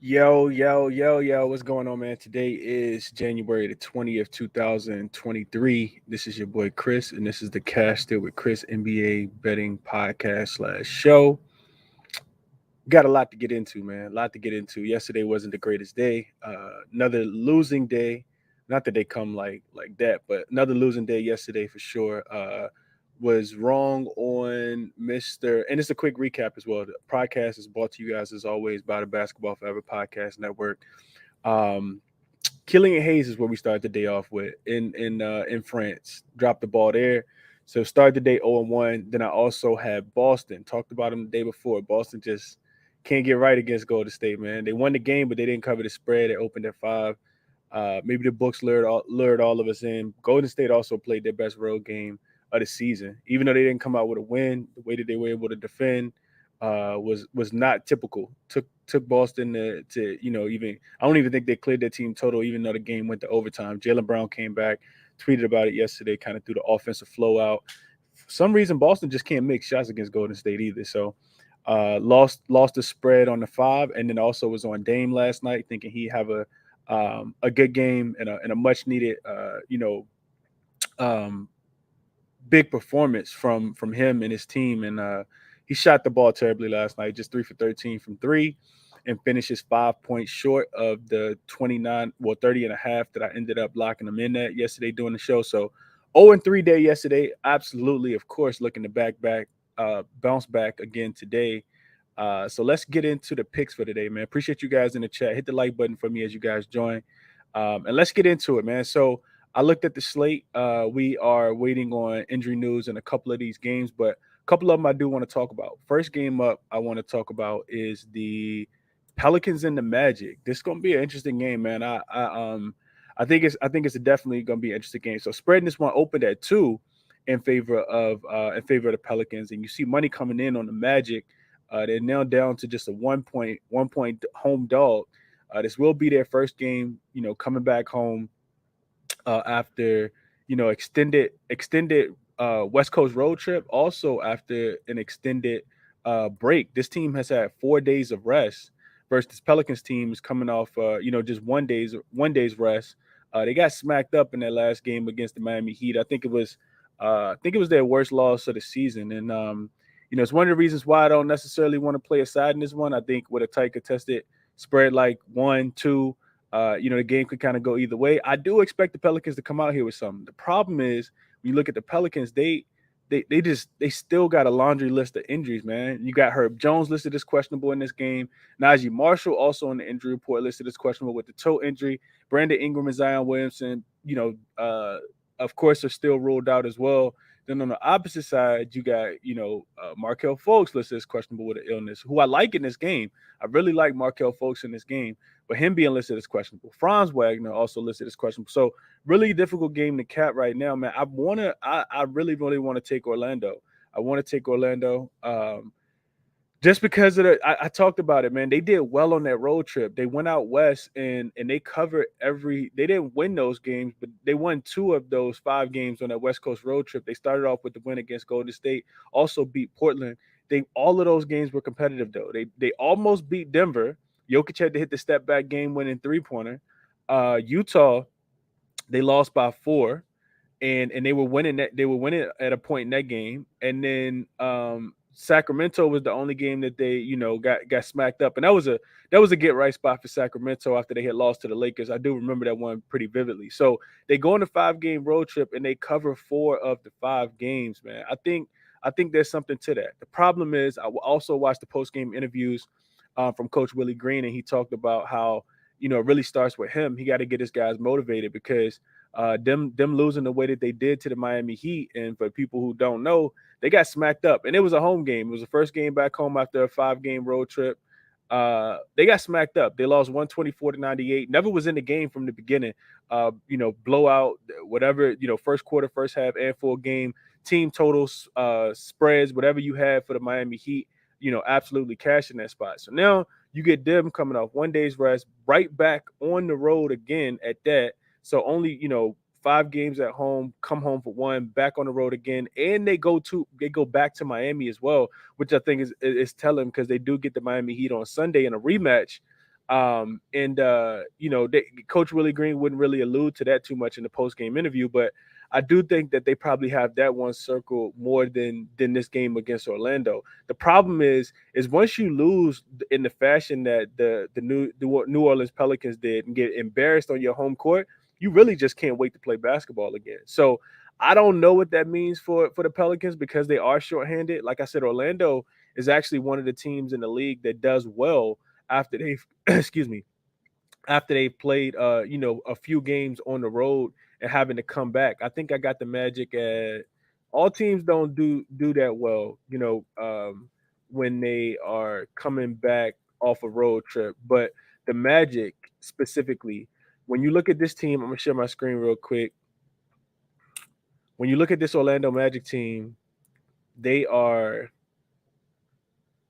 Yo, what's going on, man? Today is January the 20th, 2023. This is your boy Chris, and this is the Cash Deal with Chris NBA betting podcast slash show. Got a lot to get into, man. A lot to get into. Yesterday wasn't the greatest day. Another losing day. Not that they come like that, but another losing day yesterday for sure. Was wrong on Mr. And it's a quick recap as well. The podcast is brought to you guys as always by the Basketball Forever Podcast Network. Um, Killian Hayes is where we start the day off with in France. Dropped the ball there. So start the day 0-1. Then I also had Boston. Talked about them the day before. Boston just can't get right against Golden State, man. They won the game, but they didn't cover the spread. They opened at 5. Maybe the books lured all of us in. Golden State also played their best road game of the season, even though they didn't come out with a win. The way that they were able to defend was not typical. Took Boston to even I don't even think they cleared their team total, even though the game went to overtime. Jaylen Brown came back, tweeted about it yesterday, kind of threw the offensive flow out. For some reason, Boston just can't make shots against Golden State either. So lost the spread on the 5, and then also was on Dame last night, thinking he have a good game and a much needed um, big performance from him and his team. And he shot the ball terribly last night, just 3 for 13 from 3, and finishes 5 points short of the 30 and a half that I ended up locking him in at yesterday doing the show. So 0-3 day yesterday. Absolutely, of course, looking to bounce back again today. So let's get into the picks for today, man. Appreciate you guys in the chat. Hit the like button for me as you guys join. And let's get into it, man. So I looked at the slate. We are waiting on injury news in a couple of these games, but a couple of them I do want to talk about. First game up I want to talk about is the Pelicans and the Magic. This is gonna be an interesting game, man. I think it's definitely gonna be an interesting game. So spreading this one opened at 2 in favor of the Pelicans, and you see money coming in on the Magic. They're now down to just a 1 point home dog. This will be their first game, coming back home after extended West Coast road trip. Also after an extended break, this team has had 4 days of rest versus this Pelicans team is coming off just one day's rest. They got smacked up in that last game against the Miami Heat. I think it was their worst loss of the season, and it's one of the reasons why I don't necessarily want to play a side in this one. I think with a tight contested spread like 1-2. The game could kind of go either way. I do expect the Pelicans to come out here with something. The problem is when you look at the Pelicans, they still got a laundry list of injuries, man. You got Herb Jones listed as questionable in this game. Najee Marshall also on the injury report listed as questionable with the toe injury. Brandon Ingram and Zion Williamson, of course, are still ruled out as well. Then on the opposite side, you got, Markel Fultz listed as questionable with an illness, who I like in this game. I really like Markel Fultz in this game, but him being listed as questionable. Franz Wagner also listed as questionable. So really difficult game to cap right now, man. I really, really want to take Orlando. I want to take Orlando. Just because of I talked about it, man. They did well on that road trip. They went out west and they covered they didn't win those games, but they won 2 of those 5 games on that West Coast road trip. They started off with the win against Golden State, also beat Portland. All of those games were competitive though. They almost beat Denver. Jokic had to hit the step back game winning 3-pointer. Utah, they lost by 4, and they were winning at a point in that game. And then Sacramento was the only game that they got smacked up, and that was a get right spot for Sacramento after they had lost to the Lakers. I do remember that one pretty vividly. So they go on a 5-game road trip and they cover 4 of the 5 games, man. I think there's something to that. The problem is I also watched the post game interviews from Coach Willie Green, and he talked about how it really starts with him. He got to get his guys motivated because them losing the way that they did to the Miami Heat, and for people who don't know, they got smacked up, and it was a home game. It was the first game back home after a 5-game road trip. They got smacked up. They lost 124-98. Never was in the game from the beginning. Blowout, whatever. First quarter, first half, and full game. Team totals, spreads, whatever you had for the Miami Heat. Absolutely cashing that spot. So now you get them coming off 1 day's rest, right back on the road again at that. So only 5 games at home, come home for 1, back on the road again, and they go back to Miami as well, which I think is telling because they do get the Miami Heat on Sunday in a rematch. Coach Willie Green wouldn't really allude to that too much in the post game interview, but I do think that they probably have that one circle more than this game against Orlando. The problem is once you lose in the fashion that the New Orleans Pelicans did and get embarrassed on your home court, you really just can't wait to play basketball again. So I don't know what that means for the Pelicans because they are shorthanded. Like I said, Orlando is actually one of the teams in the league that does well after they've excuse me after they've played a few games on the road and having to come back. I think I got the Magic at all teams don't do that well, when they are coming back off a road trip. But the Magic specifically, when you look at this team, I'm gonna share my screen real quick. When you look at this Orlando Magic team, they are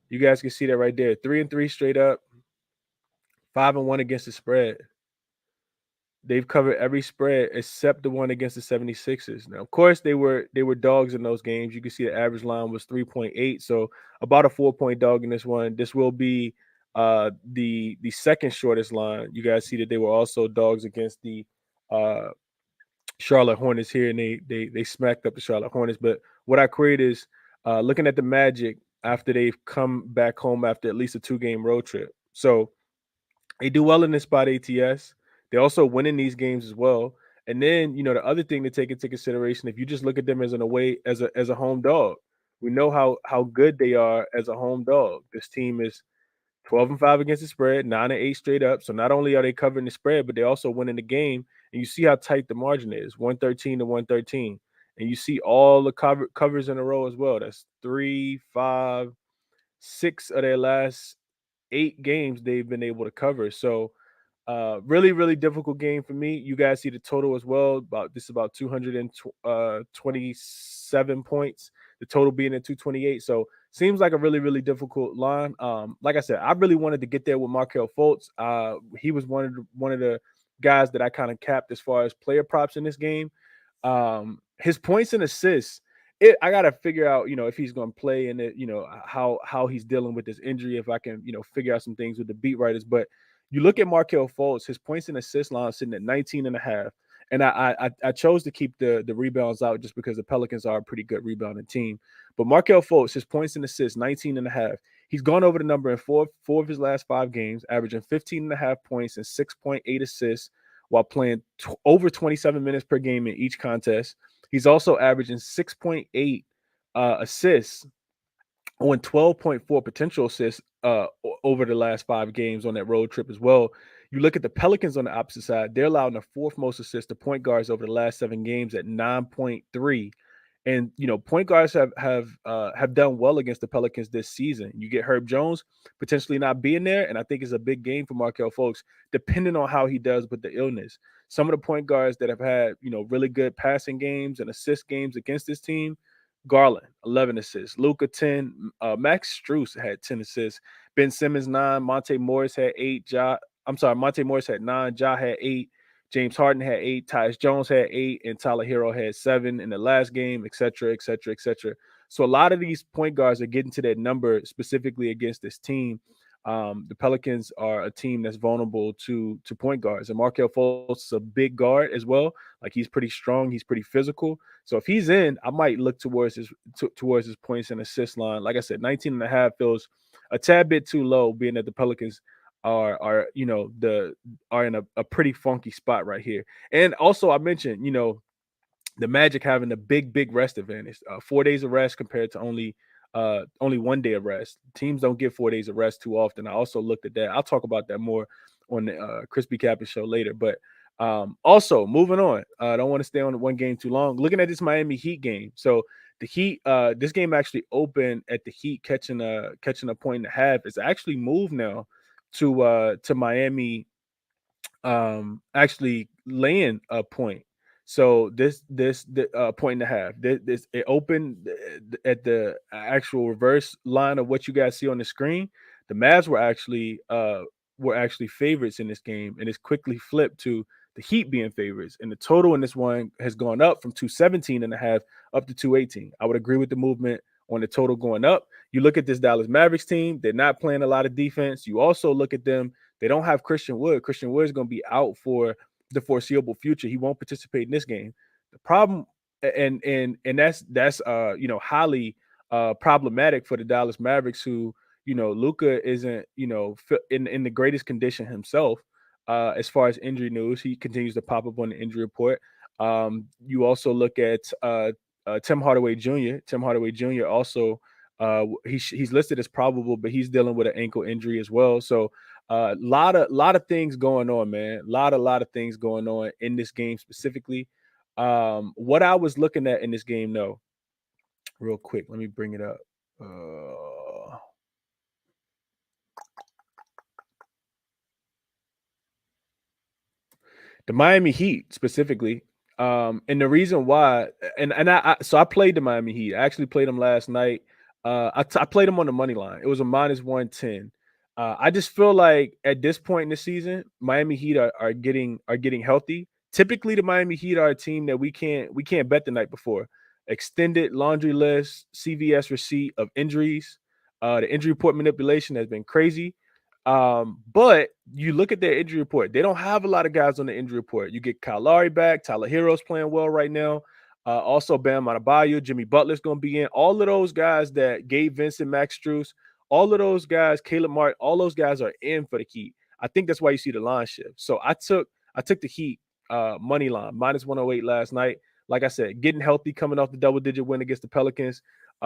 you guys can see that right there. 3-3 straight up, 5-1 against the spread. They've covered every spread except the one against the 76ers. Now, of course, they were dogs in those games. You can see the average line was 3.8, so about a 4-point dog in this one. This will be the second shortest line. You guys see that they were also dogs against the uh, Charlotte Hornets here, and they smacked up the Charlotte Hornets. But what I create is looking at the Magic after they've come back home after at least a 2-game road trip. So they do well in this spot ATS. They also win in these games as well. And then, the other thing to take into consideration, if you just look at them as an away as a home dog, we know how good they are as a home dog. This team is 12-5 against the spread, 9-8 straight up. So not only are they covering the spread, but they also winning the game. And you see how tight the margin is, 113 to 113. And you see all the covers in a row as well. That's 3, 5, 6 of their last 8 games they've been able to cover. So really, really difficult game for me. You guys see the total as well. About 227 points. The total being at 228. So seems like a really, really difficult line. Like I said, I really wanted to get there with Markelle Fultz. He was one of the guys that I kind of capped as far as player props in this game. His points and assists. I gotta figure out, if he's gonna play and how he's dealing with this injury. If I can, figure out some things with the beat writers. But you look at Markelle Fultz, his points and assist line sitting at 19 and a half. And I chose to keep the rebounds out just because the Pelicans are a pretty good rebounding team. But Markelle Fultz, his points and assists, 19 and a half. He's gone over the number in four of his last 5 games, averaging 15 and a half points and 6.8 assists while playing over 27 minutes per game in each contest. He's also averaging 6.8 assists on 12.4 potential assists over the last 5 games on that road trip as well. You look at the Pelicans on the opposite side, they're allowing the 4th most assists to point guards over the last 7 games at 9.3. And point guards have done well against the Pelicans this season. You get Herb Jones potentially not being there, and I think it's a big game for Markelle Fultz, depending on how he does with the illness. Some of the point guards that have had really good passing games and assist games against this team: Garland 11 assists, Luka 10, Max Strus had 10 assists, Ben Simmons 9, Monte Morris had 8, Monte Morris had 9, Ja had 8. James Harden had 8, Tyus Jones had 8, and Tyler Hero had 7 in the last game, et cetera, et cetera, et cetera. So a lot of these point guards are getting to that number specifically against this team. The Pelicans are a team that's vulnerable to point guards, and Markelle Fultz is a big guard as well. Like, he's pretty strong, he's pretty physical. So if he's in, I might look towards his points and assist line. Like I said, 19 and a half feels a tad bit too low, being that the Pelicans are in a pretty funky spot right here. And also, I mentioned the Magic having a big rest advantage, 4 days of rest compared to only 1 day of rest. Teams don't get 4 days of rest too often. I also looked at that. I'll talk about that more on the Crispy Captain show later. But also moving on, I don't want to stay on one game too long. Looking at this Miami Heat game, so the Heat, this game actually opened at the Heat catching a point and a half. It's actually moved now to Miami actually laying a point. So the point and a half. This it opened at the actual reverse line of what you guys see on the screen. The Mavs were actually favorites in this game, and it's quickly flipped to the Heat being favorites. And the total in this one has gone up from 217 and a half up to 218. I would agree with the movement on the total going up. You look at this Dallas Mavericks team, they're not playing a lot of defense. You also look at them, They don't have Christian Wood. Christian Wood is going to be out for the foreseeable future. He won't participate in this game. The problem, and that's highly problematic for the Dallas Mavericks, who Luka isn't in the greatest condition himself. As far as injury news, he continues to pop up on the injury report. You also look at Tim Hardaway Jr. Tim Hardaway Jr. also he's listed as probable, but he's dealing with an ankle injury as well. So lot of things going on, man. Lot of things going on in this game specifically. What I was looking at in this game, though, real quick, let me bring it up. The Miami Heat specifically. And the reason why, I played the Miami Heat. I actually played them last night. I played them on the money line. It was a -110. I just feel like at this point in the season, Miami Heat are getting healthy. Typically, the Miami Heat are a team that we can't bet the night before. Extended laundry list, CVS receipt of injuries. The injury report manipulation has been crazy. But you look at their injury report, they don't have a lot of guys on the injury report. You get Kyle Lowry back, Tyler Hero's playing well right now. Also, Bam Adebayo, Jimmy Butler's going to be in. All of those guys that Gabe Vincent, Max Strus, all of those guys, Caleb Martin, all those guys are in for the Heat. I think that's why you see the line shift. So I took the Heat money line -108 last night. Like I said, getting healthy, coming off the double-digit win against the Pelicans.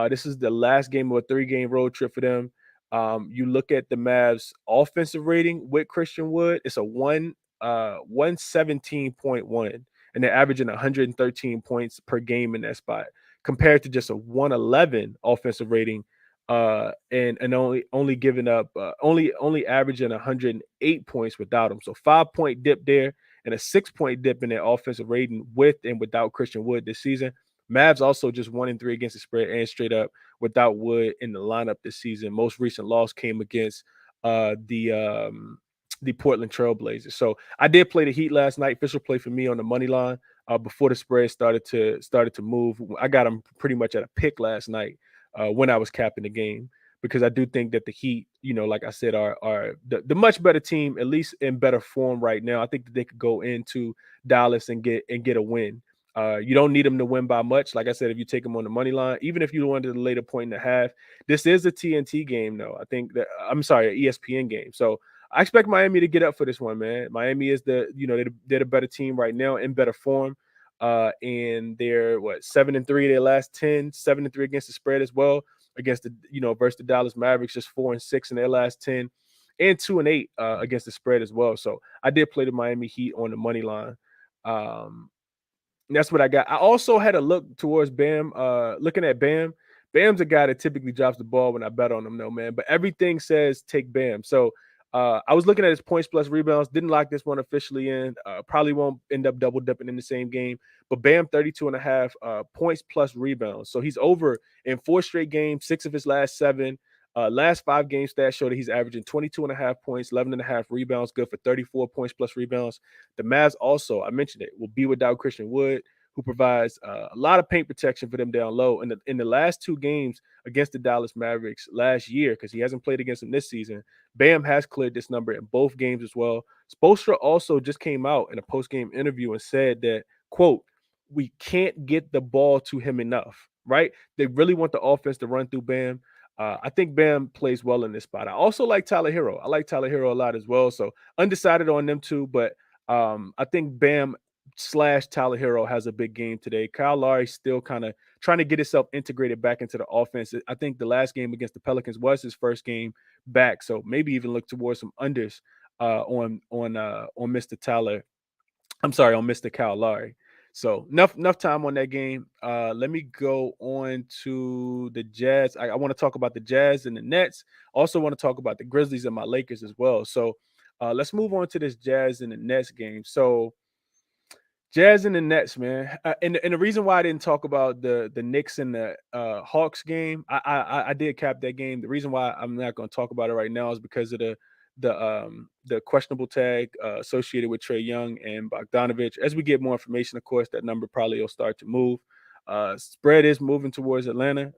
This is the last game of a 3-game road trip for them. You look at the Mavs offensive rating with Christian Wood, it's a 117.1, and they're averaging 113 points per game in that spot, compared to just a 111 offensive rating, and only giving up only averaging 108 points without him. So 5-point dip there and a 6-point dip in their offensive rating with and without Christian Wood this season. Mavs also just 1-3 against the spread and straight up without Wood in the lineup this season. Most recent loss came against the Portland Trailblazers. So I did play the Heat last night. Official play for me on the money line before the spread started to move. I got them pretty much at a pick last night when I was capping the game, because I do think that the Heat, like I said, are the much better team, at least in better form right now. I think that they could go into Dallas and get a win. You don't need them to win by much. Like I said, if you take them on the money line, even if you wanted the later point and a half, this is a TNT game, though. I think that an ESPN game. So I expect Miami to get up for this one, man. Miami is they're the better team right now, in better form. And they're 7-3 their last 10, 7-3 against the spread as well, against the versus the Dallas Mavericks, just 4-6 in their last 10, and 2-8 against the spread as well. So I did play the Miami Heat on the money line. That's what I got. I also had a look towards Bam. Looking at Bam, Bam's a guy that typically drops the ball when I bet on him, though, man. But everything says take Bam. So I was looking at his points plus rebounds. Didn't lock this one officially in. Probably won't end up double dipping in the same game. But Bam, 32.5 points plus rebounds. So he's over in 4 straight games, 6 of his last 7. Last 5 game stats show that he's averaging 22.5 points, 11.5 rebounds, good for 34 points plus rebounds. The Mavs also, I mentioned it, will be without Christian Wood, who provides a lot of paint protection for them down low. In the last 2 games against the Dallas Mavericks last year, because he hasn't played against them this season, Bam has cleared this number in both games as well. Spoelstra also just came out in a post-game interview and said that, quote, "We can't get the ball to him enough," right? They really want the offense to run through Bam. I think Bam plays well in this spot. I also like Tyler Hero. I like Tyler Hero a lot as well. So undecided on them two, but I think Bam / Tyler Hero has a big game today. Kyle Lowry still kind of trying to get himself integrated back into the offense. I think the last game against the Pelicans was his first game back, so maybe even look towards some unders on Mr. Tyler. I'm sorry, on Mr. Kyle Lowry. So enough time on that game. Let me go on to the Jazz. I want to talk about the Jazz and the Nets. Also want to talk about the Grizzlies and my Lakers as well. So let's move on to this Jazz and the Nets game. So Jazz and the Nets, man. And the reason why I didn't talk about the Knicks and the Hawks game, I did cap that game. The reason why I'm not going to talk about it right now is because of the questionable tag associated with Trae Young and Bogdanovich. As we get more information, of course, that number probably will start to move. Spread is moving towards Atlanta.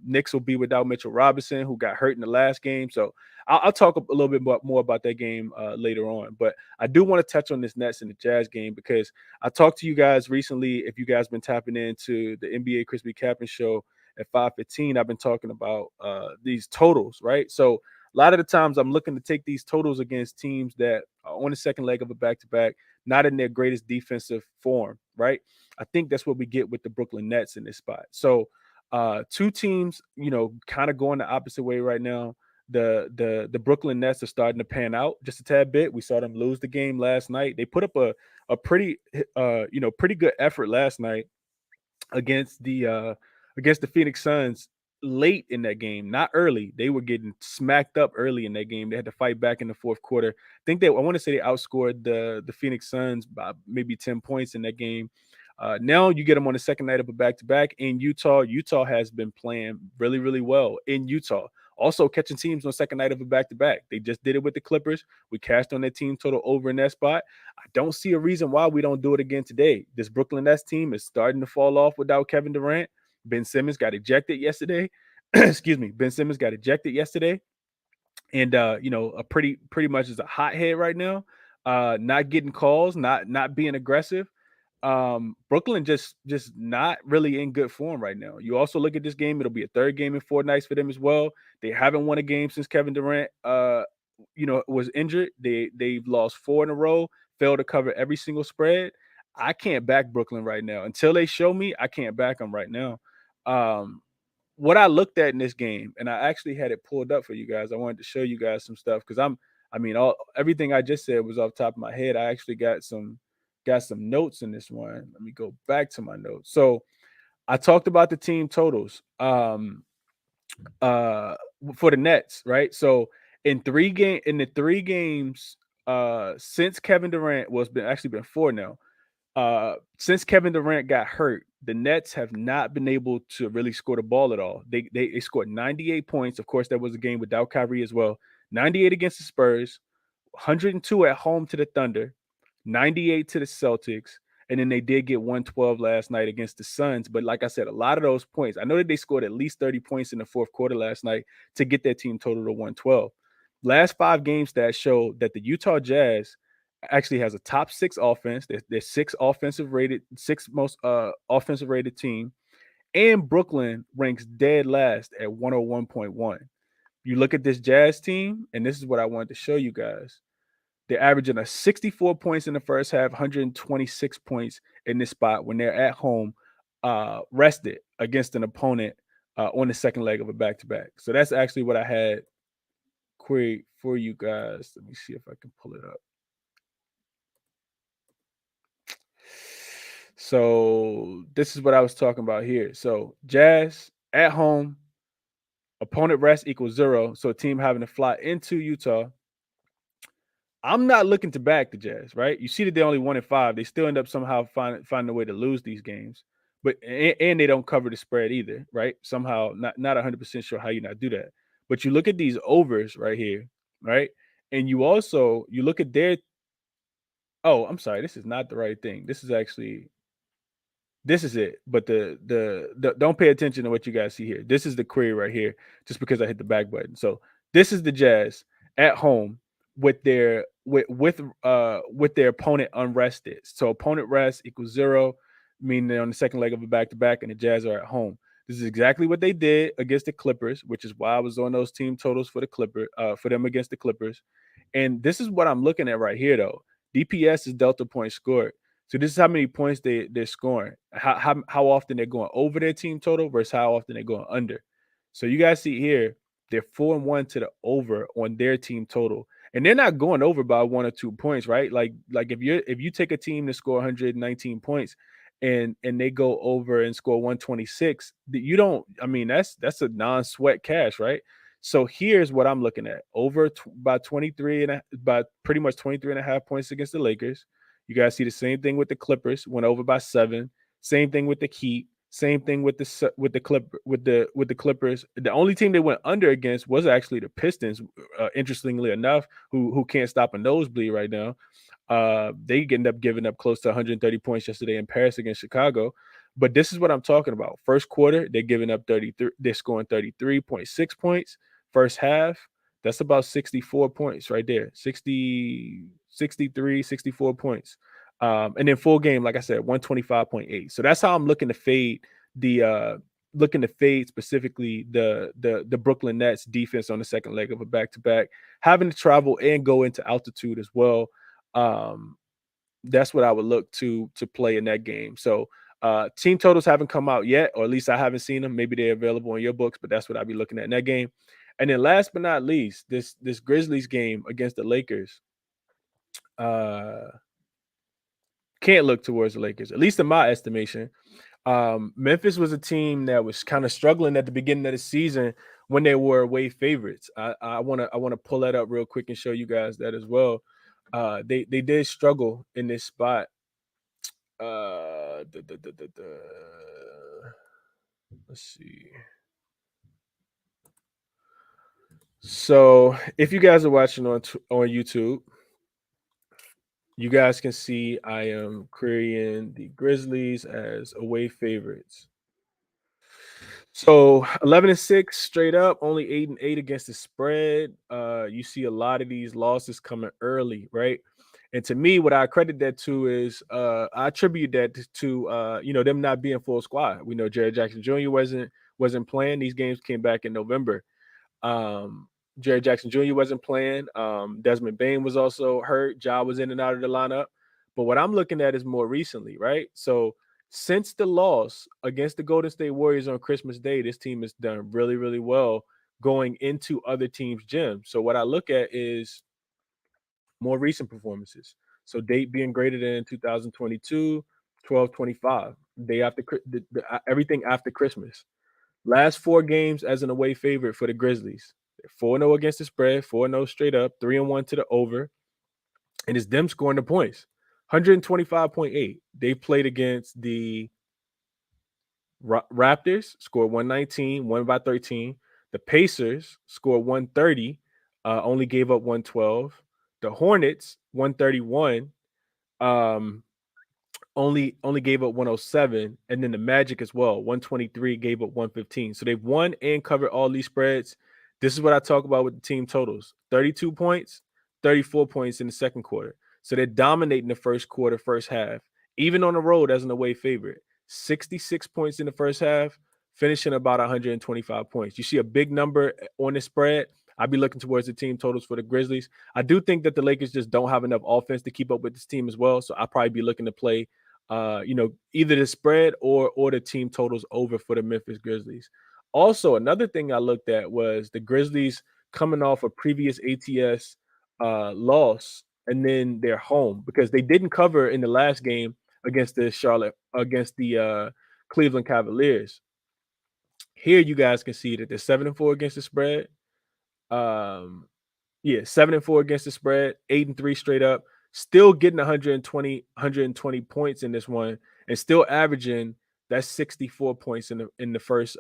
Knicks will be without Mitchell Robinson, who got hurt in the last game. So I'll talk a little bit more about that game later on. But I do want to touch on this Nets and the Jazz game because I talked to you guys recently. If you guys been tapping into the NBA Crispy Captain show at 5:15, I've been talking about these totals, right? So a lot of the times I'm looking to take these totals against teams that are on the second leg of a back-to-back, not in their greatest defensive form, right? I think that's what we get with the Brooklyn Nets in this spot. So two teams, kind of going the opposite way right now. The Brooklyn Nets are starting to pan out just a tad bit. We saw them lose the game last night. They put up a pretty pretty good effort last night against the Phoenix Suns late in that game, not early. They were getting smacked up early in that game. They had to fight back in the fourth quarter. I want to say they outscored the Phoenix Suns by maybe 10 points in that game. Now you get them on the second night of a back-to-back in Utah. Utah has been playing really, really well in Utah. Also catching teams on second night of a back-to-back. They just did it with the Clippers. We cashed on their team total over in that spot. I don't see a reason why we don't do it again today. This Brooklyn Nets team is starting to fall off without Kevin Durant. Ben Simmons got ejected yesterday. Excuse me. Ben Simmons got ejected yesterday. And a pretty much is a hothead right now. Not getting calls, not being aggressive. Brooklyn just not really in good form right now. You also look at this game, it'll be a third game in 4 nights for them as well. They haven't won a game since Kevin Durant was injured. They've lost 4 in a row, failed to cover every single spread. I can't back Brooklyn right now. Until they show me, I can't back them right now. What I looked at in this game, and I actually had it pulled up for you guys. I wanted to show you guys some stuff because everything I just said was off the top of my head. I actually got some notes in this one. Let me go back to my notes. So I talked about the team totals for the Nets, right? So in the 3 games since Kevin Durant been 4 now. Since Kevin Durant got hurt, the Nets have not been able to really score the ball at all. They scored 98 points. Of course, that was a game without Kyrie as well. 98 against the Spurs, 102 at home to the Thunder, 98 to the Celtics, and then they did get 112 last night against the Suns. But like I said, a lot of those points, I know that they scored at least 30 points in the fourth quarter last night to get their team total to 112. Last 5 game stats show that the Utah Jazz actually has a top 6 offense. They're sixth most offensive rated team. And Brooklyn ranks dead last at 101.1. You look at this Jazz team, and this is what I wanted to show you guys. They're averaging 64 points in the first half, 126 points in this spot when they're at home, rested against an opponent on the second leg of a back-to-back. So that's actually what I had queried for you guys. Let me see if I can pull it up. So this is what I was talking about here. So Jazz at home, opponent rest equals 0. So a team having to fly into Utah. I'm not looking to back the Jazz, right? You see that they only 1-5. They still end up somehow finding a way to lose these games, but and they don't cover the spread either, right? Somehow, not 100% sure how you not do that. But you look at these overs right here, right? And you look at their. Oh, I'm sorry, this is not the right thing. This is it. But the don't pay attention to what you guys see here. This is the query right here, just because I hit the back button. So this is the Jazz at home with their opponent unrested. So opponent rest equals 0, meaning they're on the second leg of a back-to-back, and the Jazz are at home. This is exactly what they did against the Clippers, which is why I was on those team totals for them against the Clippers. And this is what I'm looking at right here, though. DPS is delta points scored. So this is how many points they're scoring. How often they're going over their team total versus how often they're going under. So you guys see here, they're 4-1 to the over on their team total. And they're not going over by 1 or 2 points, right? Like if you take a team to score 119 points and they go over and score 126, that's a non-sweat cash, right? So here's what I'm looking at. Over by pretty much 23 and a half points against the Lakers. You guys see the same thing with the Clippers, went over by 7. Same thing with the Heat. Same thing with the Clippers. The only team they went under against was actually the Pistons. Interestingly enough, who can't stop a nosebleed right now. They end up giving up close to 130 points yesterday in Paris against Chicago. But this is what I'm talking about. First quarter, they're giving up 33. They're scoring 33.6 points. First half, that's about 64 points right there. 60, 63, 64 points. And then full game, like I said, 125.8. So that's how I'm looking to fade specifically the Brooklyn Nets defense on the second leg of a back-to-back, having to travel and go into altitude as well. That's what I would look to play in that game. So team totals haven't come out yet, or at least I haven't seen them. Maybe they're available in your books, but that's what I'd be looking at in that game. And then last but not least, this Grizzlies game against the Lakers. Can't look towards the Lakers, at least in my estimation. Memphis was a team that was kind of struggling at the beginning of the season when they were away favorites. I wanna pull that up real quick and show you guys that as well. They did struggle in this spot. Let's see. So if you guys are watching on YouTube, you guys can see I am querying the Grizzlies as away favorites. So 11-6 straight up, only 8-8 against the spread. You see a lot of these losses coming early, right? And to me, what I credit that to is I attribute that to them not being full squad. We know Jared Jackson Jr. wasn't playing. These games came back in November. Jared Jackson Jr. wasn't playing. Desmond Bain was also hurt. Ja was in and out of the lineup. But what I'm looking at is more recently, right? So since the loss against the Golden State Warriors on Christmas Day, this team has done really, really well going into other teams' gyms. So what I look at is more recent performances. So date being greater than 2022, 12-25, day after everything after Christmas. Last 4 games as an away favorite for the Grizzlies. They're 4-0 against the spread, 4-0 straight up, 3-1 to the over. And it's them scoring the points. 125.8. They played against the Raptors, scored 119, won by 13. The Pacers scored 130, only gave up 112. The Hornets, 131, only gave up 107, and then the Magic as well, 123, gave up 115. So they've won and covered all these spreads. This is what I talk about with the team totals: 32 points, 34 points in the second quarter. So they're dominating the first quarter, first half, even on the road as an away favorite. 66 points in the first half, finishing about 125 points. You see a big number on the spread. I'd be looking towards the team totals for the Grizzlies. I do think that the Lakers just don't have enough offense to keep up with this team as well. So I'll probably be looking to play either the spread or the team totals over for the Memphis Grizzlies. Also, another thing I looked at was the Grizzlies coming off a previous ATS loss, and then they're home because they didn't cover in the last game against the Cleveland Cavaliers. Here you guys can see that they're 7-4 against the spread. 7-4 against the spread, 8-3 straight up, still getting 120 points in this one, and still averaging that 64 points in the first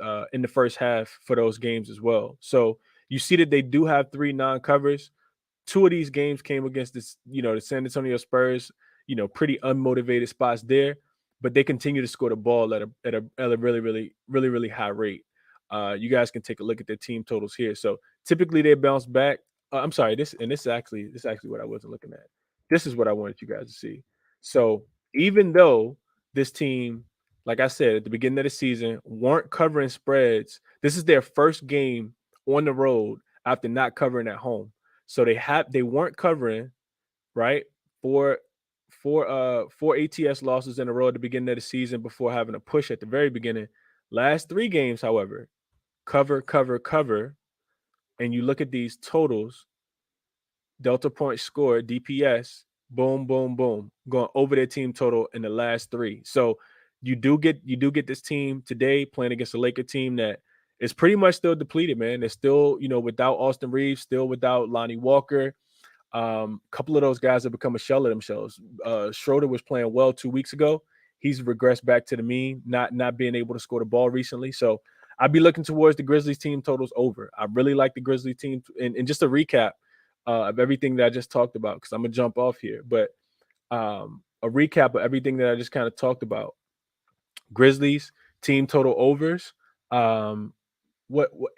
half for those games as well. So you see that they do have 3 non-covers. 2 of these games came against the San Antonio Spurs, pretty unmotivated spots there, but they continue to score the ball at a really, really, really, really high rate. You guys can take a look at their team totals here. So typically they bounce back. I'm sorry, this is actually what I wasn't looking at. This is what I wanted you guys to see. So even though this team, like I said at the beginning of the season, weren't covering spreads, this is their first game on the road after not covering at home. So they weren't covering, right? Four ATS losses in a row at the beginning of the season before having a push at the very beginning. Last 3 games, however, cover, and you look at these totals, Delta points scored, DPS, boom, boom, boom, going over their team total in the last 3. So you do get this team today playing against a Laker team that is pretty much still depleted, man. They're still, without Austin Reeves, still without Lonnie Walker. A couple of those guys have become a shell of themselves. Schroeder was playing well 2 weeks ago. He's regressed back to the mean, not being able to score the ball recently. So I'd be looking towards the Grizzlies team totals over. I really like the Grizzlies team. And just a recap of everything that I just talked about, because I'm going to jump off here. But a recap of everything that I just kind of talked about. Grizzlies team total overs. Um,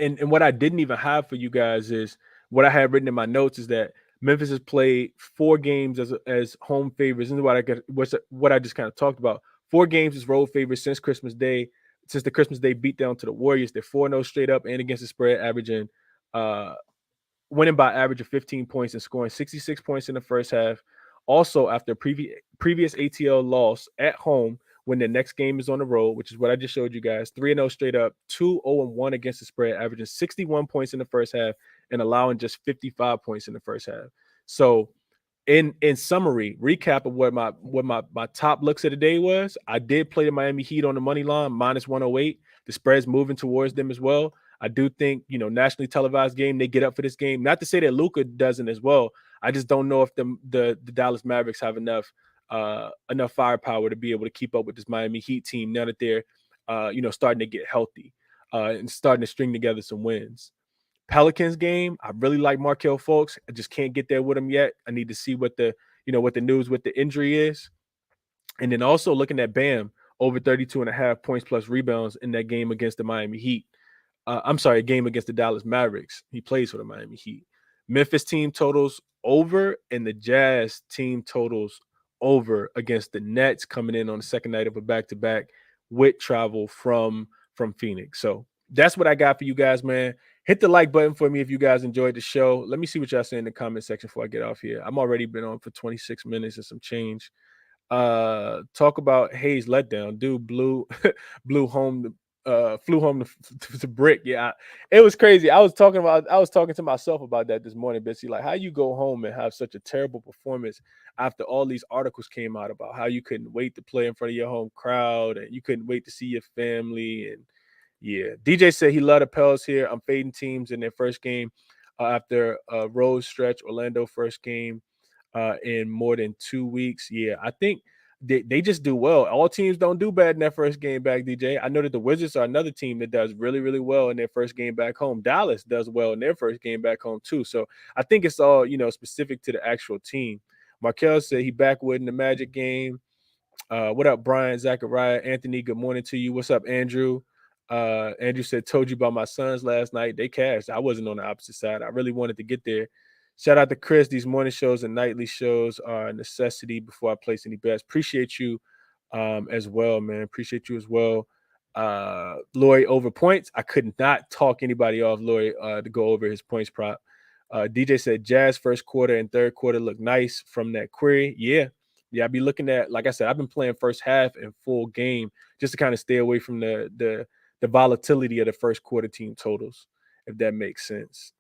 and what I didn't even have for you guys is what I had written in my notes is that Memphis has played 4 games as home favorites. And what I just kind of talked about. 4 games as road favorites since Christmas Day. Since the Christmas Day beatdown to the Warriors, they're 4-0 straight up and against the spread, averaging uh winning by average of 15 points and scoring 66 points in the first half. Also, after a previous ATL loss at home, when the next game is on the road, which is what I just showed you guys, 3-0 straight up, 2-0-1 against the spread, averaging 61 points in the first half and allowing just 55 points in the first half. So in summary, recap of what my top looks of the day was, I did play the Miami Heat on the money line, -108. The spread's moving towards them as well. I do think, nationally televised game, they get up for this game. Not to say that Luka doesn't as well. I just don't know if the Dallas Mavericks have enough firepower to be able to keep up with this Miami Heat team now that they're starting to get healthy and starting to string together some wins. Pelicans game, I really like Markelle Fultz. I just can't get there with him yet. I need to see what the news with the injury is. And then also looking at Bam over 32 and a half points plus rebounds in that game against the Miami Heat. I'm sorry, a game against the Dallas Mavericks. He plays for the Miami Heat. Memphis team totals over and the Jazz team totals over against the Nets coming in on the second night of a back-to-back with travel from Phoenix. So that's what I got for you guys, man. Hit the like button for me if you guys enjoyed the show. Let me see what y'all say in the comment section before I get off here. I'm already been on for 26 minutes and some change. Talk about Hayes letdown. Dude flew home to Brick. Yeah, it was crazy. I was talking to myself about that this morning, Bitsy. Like, how you go home and have such a terrible performance after all these articles came out about how you couldn't wait to play in front of your home crowd and you couldn't wait to see your family. And yeah, DJ said he loved the Pels here. I'm fading teams in their first game after a road stretch. Orlando first game in more than 2 weeks. Yeah, I think they just do well. All teams don't do bad in their first game back, DJ. I know that the Wizards are another team that does really, really well in their first game back home. Dallas does well in their first game back home too. So I think it's all, specific to the actual team. Markel said he backwood in the Magic game. What up, Brian, Zachariah, Anthony? Good morning to you. What's up, Andrew? Andrew said, told you about my sons last night. They cashed. I wasn't on the opposite side. I really wanted to get there. Shout out to Chris. These morning shows and nightly shows are a necessity before I place any bets. Appreciate you as well, man. Appreciate you as well. Lloyd over points. I could not talk anybody off Lloyd to go over his points prop. DJ said Jazz first quarter and third quarter look nice from that query. Yeah, I'd be looking at, like I said, I've been playing first half and full game just to kind of stay away from the volatility of the first quarter team totals, if that makes sense.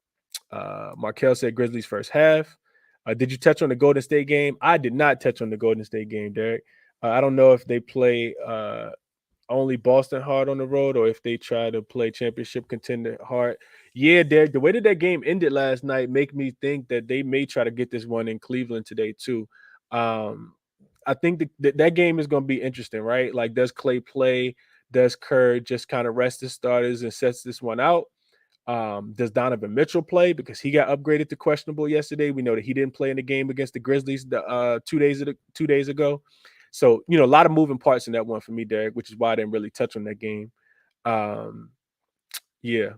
Markel said Grizzlies first half. Did you touch on the Golden State game? I did not touch on the Golden State game, Derek. I don't know if they play only Boston hard on the road or if they try to play championship contender hard. Yeah, Derek, the way that game ended last night make me think that they may try to get this one in Cleveland today too. I think that game is going to be interesting, right? Like, does Clay play? Does Kerr just kind of rest his starters and sets this one out? Does Donovan Mitchell play because he got upgraded to questionable yesterday? We know that he didn't play in the game against the Grizzlies 2 days ago. So, a lot of moving parts in that one for me, Derek, which is why I didn't really touch on that game. Yeah.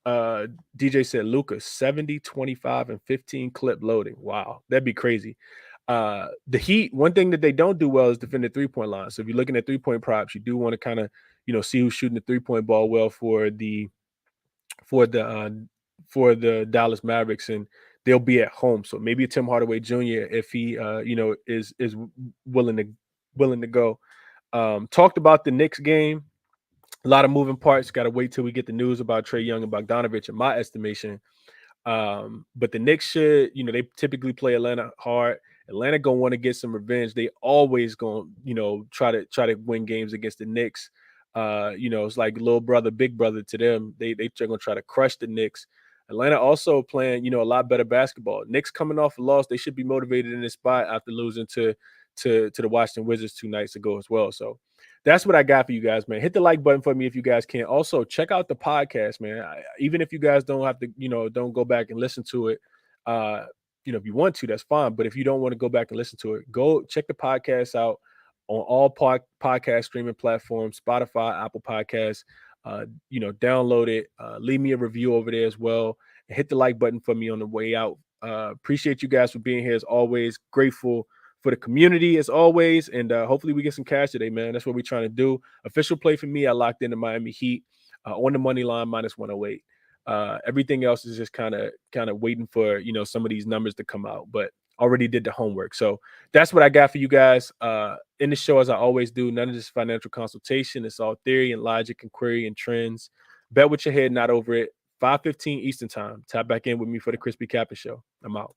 DJ said Luka 70, 25, and 15 clip loading. Wow, that'd be crazy. The Heat, one thing that they don't do well is defend the 3-point line. So if you're looking at 3-point props, you do want to kind of, see who's shooting the 3-point ball well for the Dallas Mavericks, and they'll be at home. So maybe Tim Hardaway Jr. if he is willing to go. Talked about the Knicks game. A lot of moving parts. Got to wait till we get the news about Trae Young and Bogdanovich, in my estimation. But the Knicks should, they typically play Atlanta hard. Atlanta gonna want to get some revenge. They always gonna, try to win games against the Knicks. It's like little brother, big brother to them. They're gonna try to crush the Knicks. Atlanta also playing, a lot better basketball. Knicks coming off a loss, they should be motivated in this spot after losing to the Washington Wizards 2 nights ago as well. So that's what I got for you guys, man. Hit the like button for me if you guys can. Also, check out the podcast, man. Even if you guys don't have to, don't go back and listen to it. If you want to, that's fine. But if you don't want to go back and listen to it, go check the podcast out on all podcast streaming platforms, Spotify, Apple Podcasts. Download it. Leave me a review over there as well. Hit the like button for me on the way out. Appreciate you guys for being here as always. Grateful for the community as always. And hopefully we get some cash today, man. That's what we're trying to do. Official play for me, I locked in the Miami Heat on the money line -108. Everything else is just kind of waiting for, some of these numbers to come out, but already did the homework. So that's what I got for you guys. In the show, as I always do, none of this financial consultation. It's all theory and logic and query and trends. Bet with your head, not over it. 5:15 Eastern time. Tap back in with me for the Crispy Kappa Show. I'm out.